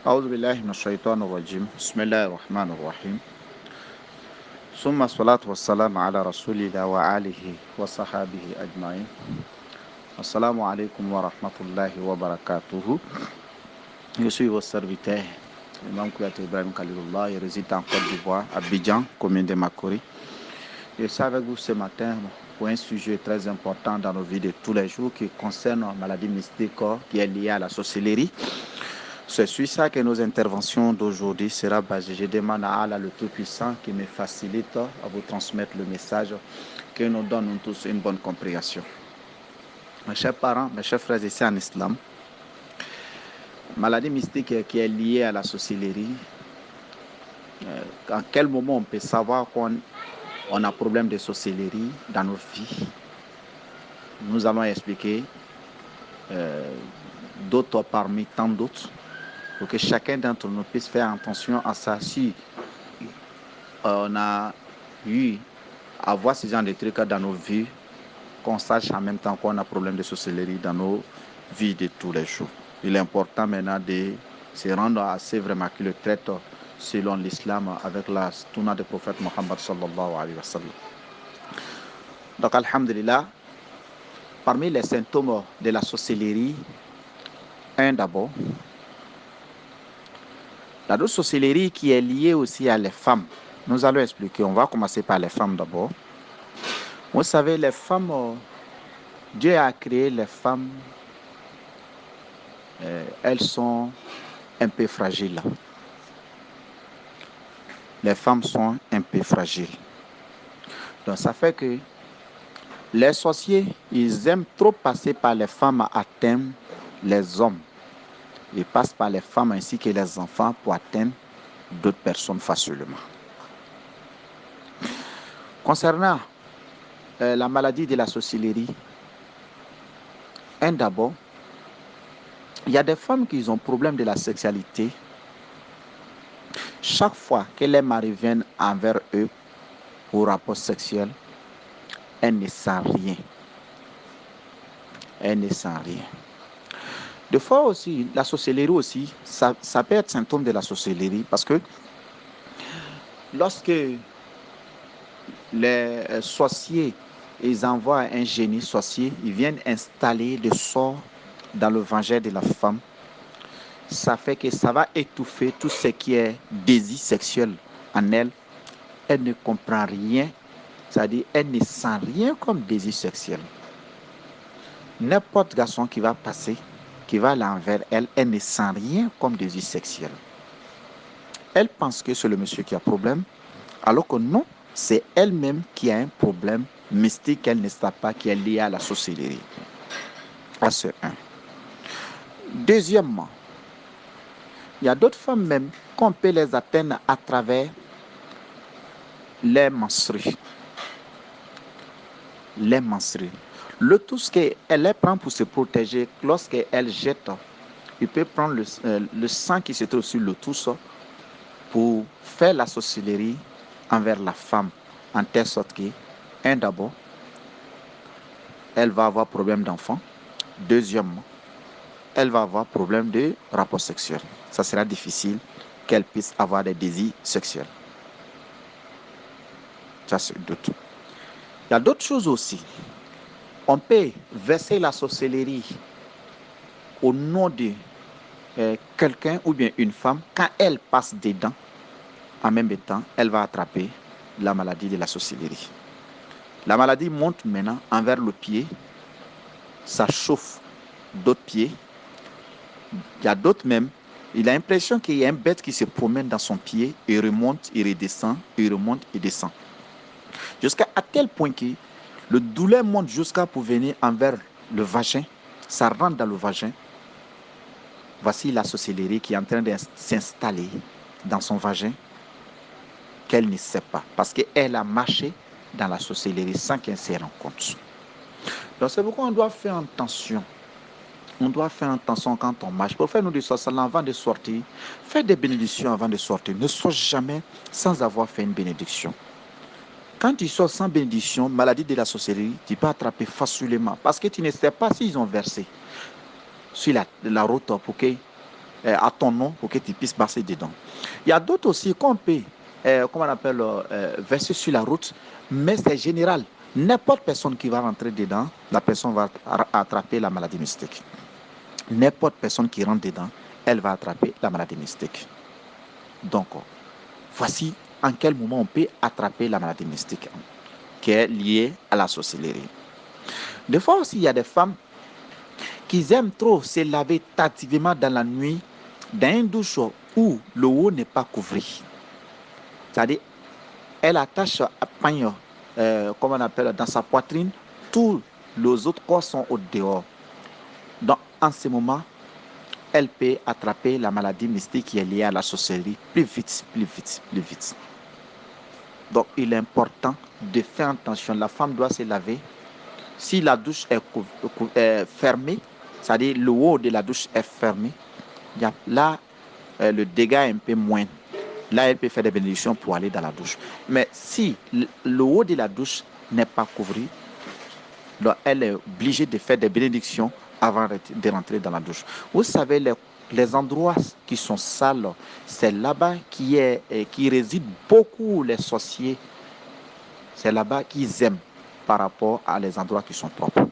أعوذ بالله من الشيطان الرجيم بسم الله الرحمن الرحيم ثم الصلاة والسلام على رسول الله وآله وصحابه أجمعين. Assalamu alaikum wa rahmatullahi wa barakatuhu. Je suis votre serviteur, Imam Kouyaté Ibrahim Khalilullah, je réside en Côte d'Ivoire, à Abidjan, commune de Makori. Je suis avec vous ce matin pour un sujet très important dans nos vies de tous les jours qui concerne la maladie mystique qui est liée à la sorcellerie. C'est sur ça que nos interventions d'aujourd'hui seront basées. Je demande à Allah le Tout-Puissant qui me facilite à vous transmettre le message, que nous donne tous une bonne compréhension. Mes chers parents, mes chers frères ici en islam, maladie mystique qui est liée à la sorcellerie, à quel moment on peut savoir qu'on a problème de sorcellerie dans nos vies? Nous allons expliquer d'autres parmi tant d'autres, pour que chacun d'entre nous puisse faire attention à ça. Si on a eu à voir ce genre de trucs dans nos vies, qu'on sache en même temps qu'on a problème de sorcellerie dans nos vies de tous les jours. Il est important maintenant de se rendre assez vraiment qu'il le traite selon l'islam avec la sunna du prophète Mohammed sallallahu alayhi wa sallam. Donc, alhamdulillah, parmi les symptômes de la sorcellerie, un d'abord, la sorcellerie qui est liée aussi à les femmes. Nous allons expliquer, on va commencer par les femmes d'abord. Vous savez, les femmes, Dieu a créé les femmes, elles sont un peu fragiles. Les femmes sont un peu fragiles. Donc ça fait que les sorciers, ils aiment trop passer par les femmes à atteindre les hommes. Ils passent par les femmes ainsi que les enfants pour atteindre d'autres personnes facilement. Concernant la maladie de la sorcellerie, d'abord, il y a des femmes qui ont problème de la sexualité. Chaque fois que les maris viennent envers eux pour rapport sexuel, elles ne sentent rien. Elles ne sentent rien. Des fois aussi, la sorcellerie aussi, ça peut être symptôme de la sorcellerie parce que lorsque les sorciers, ils envoient un génie sorcier, ils viennent installer des sorts dans le vagin de la femme, ça fait que ça va étouffer tout ce qui est désir sexuel en elle. Elle ne comprend rien, c'est-à-dire elle ne sent rien comme désir sexuel. N'importe garçon qui va passer, qui va aller envers elle, elle ne sent rien comme désir sexuel. Elle pense que c'est le monsieur qui a problème, alors que non, c'est elle-même qui a un problème mystique qu'elle ne sait pas, qui est lié à la sorcellerie. Ça, c'est un. Deuxièmement, il y a d'autres femmes même qu'on peut les atteindre à travers les menstrues. Les menstrues. Tout ce qu'elle prend pour se protéger, lorsqu'elle jette, il peut prendre le sang qui se trouve sur le tousse pour faire la sorcellerie envers la femme, en telle sorte que, d'abord, elle va avoir problème d'enfant. Deuxièmement, elle va avoir problème de rapport sexuel. Ça sera difficile qu'elle puisse avoir des désirs sexuels. Ça, c'est d'autres. Il y a d'autres choses aussi. On peut verser la sorcellerie au nom de quelqu'un ou bien une femme. Quand elle passe dedans, en même temps, elle va attraper la maladie de la sorcellerie. La maladie monte maintenant envers le pied. Ça chauffe d'autres pieds. Il y a d'autres même. Il a l'impression qu'il y a un bête qui se promène dans son pied. Il remonte, il redescend, il remonte, il descend. Jusqu'à tel point que le douleur monte jusqu'à pour venir envers le vagin. Ça rentre dans le vagin. Voici la sorcellerie qui est en train de s'installer dans son vagin, qu'elle ne sait pas. Parce qu'elle a marché dans la sorcellerie sans qu'elle se rende compte. Donc c'est pourquoi on doit faire attention. On doit faire attention quand on marche. Pour faire nous du sorcellerie avant de sortir, faire des bénédictions avant de sortir. Ne sois jamais sans avoir fait une bénédiction. Quand tu sors sans bénédiction, maladie de la sorcellerie, tu peux attraper facilement. Parce que tu ne sais pas s'ils ont versé sur la route pour que à ton nom pour que tu puisses passer dedans. Il y a d'autres aussi qu'on peut, comment on appelle, verser sur la route, mais c'est général. N'importe personne qui va rentrer dedans, la personne va attraper la maladie mystique. N'importe personne qui rentre dedans, elle va attraper la maladie mystique. Donc, voici en quel moment on peut attraper la maladie mystique qui est liée à la sorcellerie. Des fois aussi, il y a des femmes qui aiment trop se laver tardivement dans la nuit dans une douche où le haut n'est pas couvert. C'est-à-dire, elle attache un pagne, comme on appelle, dans sa poitrine, tous les autres corps sont au dehors. Donc, en ce moment, elle peut attraper la maladie mystique qui est liée à la sorcellerie plus vite, plus vite, plus vite. Donc, il est important de faire attention. La femme doit se laver. Si la douche est fermée, c'est-à-dire le haut de la douche est fermé, là, le dégât est un peu moindre. Là, elle peut faire des bénédictions pour aller dans la douche. Mais si le haut de la douche n'est pas couvert, donc elle est obligée de faire des bénédictions avant de rentrer dans la douche. Vous savez, les endroits qui sont sales, c'est là-bas qui résident beaucoup les sorciers. C'est là-bas qu'ils aiment par rapport à les endroits qui sont propres.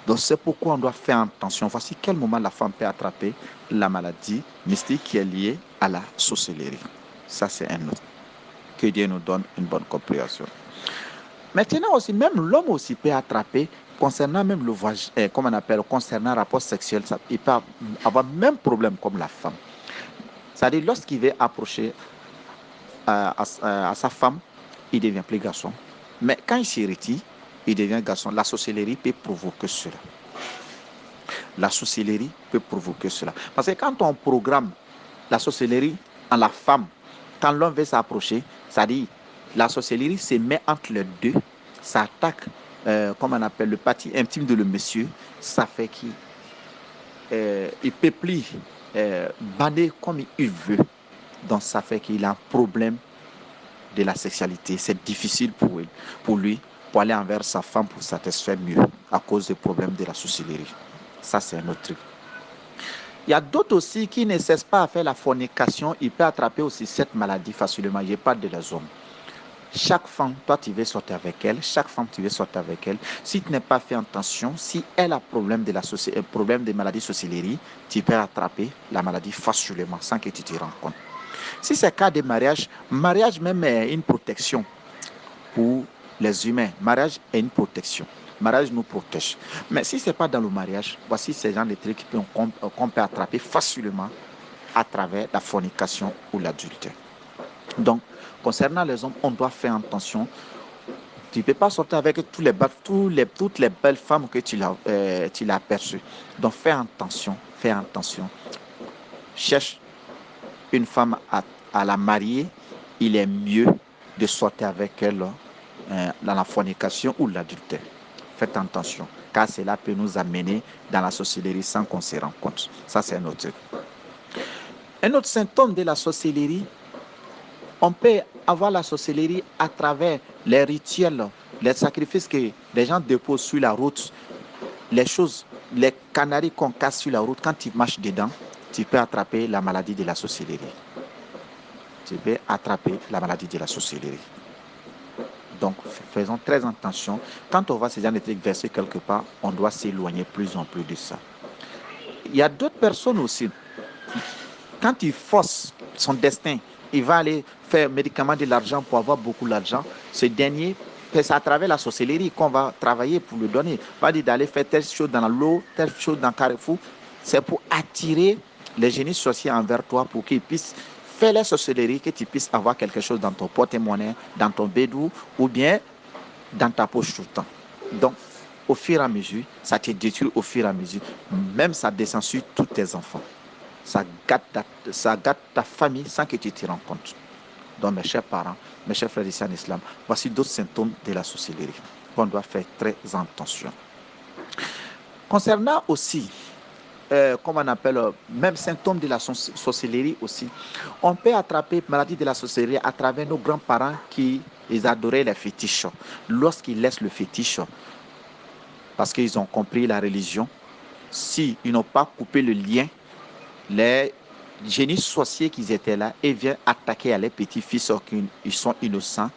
Donc c'est pourquoi on doit faire attention. Voici quel moment la femme peut attraper la maladie mystique qui est liée à la sorcellerie. Ça, c'est un autre. Que Dieu nous donne une bonne compréhension. Maintenant aussi, même l'homme aussi peut attraper concernant même le voyage, comme on appelle, concernant rapport sexuel, il peut avoir le même problème comme la femme. C'est-à-dire, lorsqu'il veut approcher à sa femme, il devient plus garçon. Mais quand il s'y retire, il devient garçon. La sorcellerie peut provoquer cela. La sorcellerie peut provoquer cela. Parce que quand on programme la sorcellerie en la femme, quand l'homme veut s'approcher, c'est-à-dire la sorcellerie se met entre les deux, ça attaque, comme on appelle, le parti intime de le monsieur, ça fait qu'il peut plus bander comme il veut. Donc ça fait qu'il a un problème de la sexualité. C'est difficile pour lui pour aller envers sa femme pour satisfaire mieux à cause des problèmes de la sorcellerie. Ça, c'est un autre truc. Il y a d'autres aussi qui ne cessent pas à faire la fornication. Ils peuvent attraper aussi cette maladie facilement. Je parle de les hommes. Chaque femme, toi, tu veux sortir avec elle. Chaque femme, tu veux sortir avec elle. Si tu n'as pas fait attention, si elle a problème de maladie sorcellerie, tu peux attraper la maladie facilement sans que tu te rendes compte. Si c'est le cas de mariage même est une protection pour les humains. Mariage est une protection. Mariage nous protège. Mais si ce n'est pas dans le mariage, voici ces gens de trucs qu'on peut attraper facilement à travers la fornication ou l'adultère. Donc, concernant les hommes, on doit faire attention. Tu ne peux pas sortir avec toutes les belles femmes que tu l'as aperçues. Donc, fais attention. Cherche une femme à la marier. Il est mieux de sortir avec elle dans la fornication ou l'adultère. Faites attention, car cela peut nous amener dans la sorcellerie sans qu'on se rende compte. Ça, c'est un autre. Un autre symptôme de la sorcellerie, on peut avoir la sorcellerie à travers les rituels, les sacrifices que les gens déposent sur la route, les canaris qu'on casse sur la route. Quand tu marches dedans, tu peux attraper la maladie de la sorcellerie. Tu peux attraper la maladie de la sorcellerie. Donc, faisons très attention. Quand on voit ces gens de trucs versés quelque part, on doit s'éloigner plus en plus de ça. Il y a d'autres personnes aussi. Quand il force son destin, il va aller faire médicament de l'argent pour avoir beaucoup d'argent. Ce dernier, c'est à travers la sorcellerie qu'on va travailler pour le donner. On va dire d'aller faire telle chose dans l'eau, telle chose dans Carrefour. C'est pour attirer les génies sorciers envers toi pour qu'ils puissent faire la sorcellerie, que tu puisses avoir quelque chose dans ton porte-monnaie, dans ton bédou ou bien dans ta poche tout le temps. Donc, au fur et à mesure, ça te détruit au fur et à mesure. Même ça descend sur tous tes enfants. Ça gâte ta famille sans que tu te rendes compte. Donc, mes chers parents, mes chers frères ici en islam, voici d'autres symptômes de la sorcellerie qu'on doit faire très attention. Concernant aussi, comme on appelle, même symptômes de la sorcellerie aussi, on peut attraper maladie de la sorcellerie à travers nos grands-parents qui ils adoraient les fétiches. Lorsqu'ils laissent le fétiche, parce qu'ils ont compris la religion, s'ils n'ont pas coupé le lien Les génies sorciers qui étaient là et viennent attaquer les petits-fils qui ils sont innocents,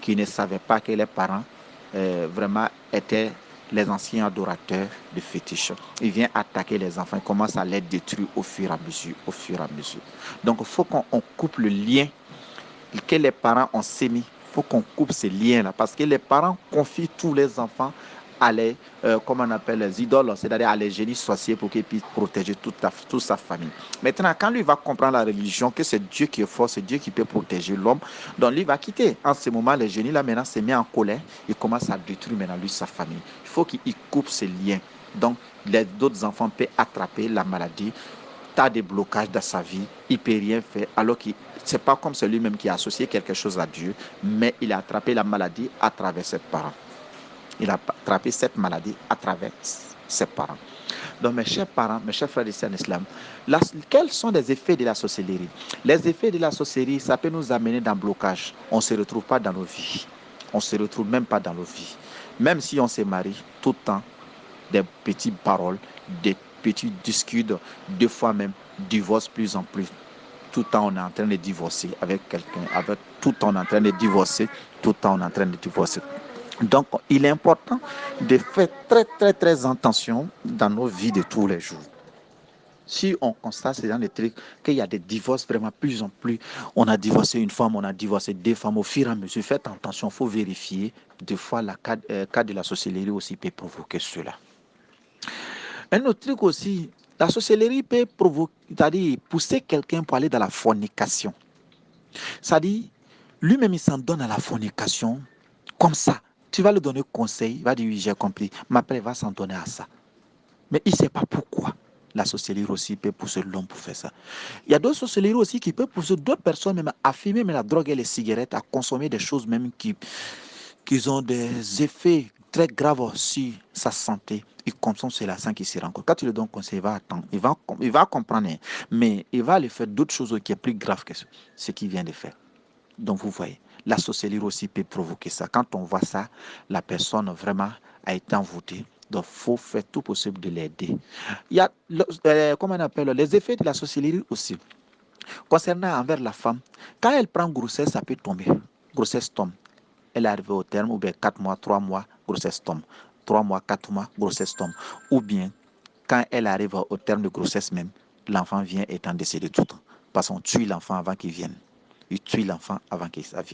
qui ne savaient pas que les parents vraiment étaient les anciens adorateurs de fétiches. Ils viennent attaquer les enfants, ils commencent à les détruire au fur et à mesure, au fur et à mesure. Donc, il faut qu'on coupe le lien que les parents ont sémé. Il faut qu'on coupe ces liens-là parce que les parents confient tous les enfants à les, comment on appelle, les idoles, c'est-à-dire à les génies sorciers pour qu'ils puissent protéger toute sa famille. Maintenant, quand lui va comprendre la religion, que c'est Dieu qui est fort, c'est Dieu qui peut protéger l'homme, donc lui va quitter. En ce moment, les génies là maintenant se met en colère, il commence à détruire maintenant lui sa famille. Il faut qu'il coupe ces liens. Donc, les d'autres enfants peuvent attraper la maladie. Tu as des blocages dans sa vie, il ne peut rien faire, alors que ce n'est pas comme c'est lui-même qui a associé quelque chose à Dieu, mais il a attrapé la maladie à travers ses parents. Il a attrapé cette maladie à travers ses parents. Donc, mes chers parents, mes chers frères et sœurs en islam, quels sont les effets de la sorcellerie? Les effets de la sorcellerie, ça peut nous amener dans le blocage. On ne se retrouve pas dans nos vies. On ne se retrouve même pas dans nos vies. Même si on se marie, tout le temps, des petites paroles, des petits discutes, des fois même divorce plus en plus. Tout le temps, on est en train de divorcer avec quelqu'un, tout le temps, on est en train de divorcer, tout le temps, on est en train de divorcer. Donc, il est important de faire très, très, très attention dans nos vies de tous les jours. Si on constate ces genre de trucs, qu'il y a des divorces vraiment plus en plus, on a divorcé une femme, on a divorcé deux femmes au fur et à mesure, faites attention, il faut vérifier. Des fois, le cas de la sorcellerie aussi peut provoquer cela. Un autre truc aussi, la sorcellerie peut provoquer, c'est-à-dire pousser quelqu'un pour aller dans la fornication. C'est-à-dire, lui-même, il s'en donne à la fornication comme ça. Tu vas lui donner conseil, il va dire oui, j'ai compris, mais après, il va s'en donner à ça. Mais il ne sait pas pourquoi. La sorcellerie aussi peut pousser l'homme pour faire ça. Il y a d'autres sorcelleries aussi qui peuvent pousser d'autres personnes même à fumer la drogue et les cigarettes, à consommer des choses même qui ont des effets très graves sur sa santé. Il consomme cela sans qu'il se rende compte. Quand tu lui donnes conseil, il va attendre, il va comprendre, mais il va aller faire d'autres choses qui sont plus graves que ce qu'il vient de faire. Donc vous voyez, la sorcellerie aussi peut provoquer ça. Quand on voit ça, la personne vraiment a été envoûtée. Donc il faut faire tout possible de l'aider. Il y a, comment on appelle, les effets de la sorcellerie aussi. Concernant envers la femme, quand elle prend grossesse, ça peut tomber. Grossesse tombe. Elle est arrivée au terme, ou bien 4 mois, 3 mois, grossesse tombe. 3 mois, 4 mois, grossesse tombe. Ou bien, quand elle arrive au terme de grossesse même, l'enfant vient étant décédé tout le temps. Parce qu'on tue l'enfant avant qu'il vienne. Il tue l'enfant avant qu'il vienne.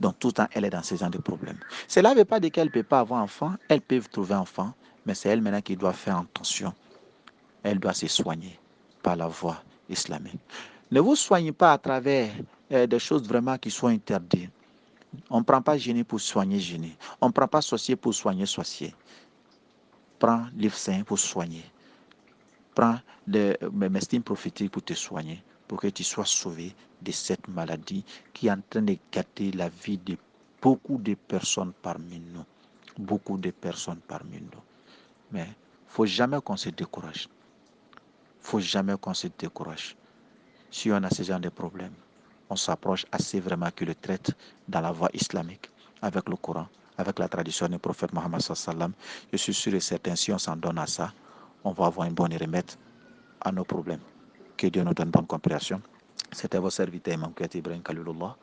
Donc, tout le temps, elle est dans ce genre de problème. Cela ne veut pas dire qu'elle ne peut pas avoir enfant. Elle peut trouver enfant, mais c'est elle maintenant qui doit faire attention. Elle doit se soigner par la voie islamique. Ne vous soignez pas à travers des choses vraiment qui sont interdites. On ne prend pas génie pour soigner génie. On ne prend pas sorcier pour soigner sorcier. Prends livre saint pour soigner. Prends des mestines prophétiques pour te soigner, pour que tu sois sauvé de cette maladie qui est en train de gâter la vie de beaucoup de personnes parmi nous. Beaucoup de personnes parmi nous. Mais il ne faut jamais qu'on se décourage. Il ne faut jamais qu'on se décourage. Si on a ce genre de problème, on s'approche assez vraiment que le traite dans la voie islamique, avec le Coran, avec la tradition du prophète Mohammed sallam. Je suis sûr et certain, si on s'en donne à ça, on va avoir une bonne remède à nos problèmes. Que Dieu nous donne bonne compréhension. C'était votre serviteur Imam Kouyaté Ibrahim Khalilullah.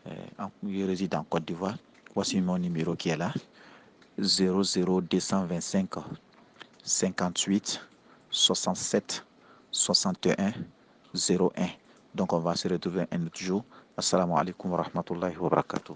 Je réside en Côte d'Ivoire. Voici mon numéro qui est là. 00225 58 67 61 01. Donc on va se retrouver un autre jour. Assalamu alaikum wa rahmatullahi wa barakatuh.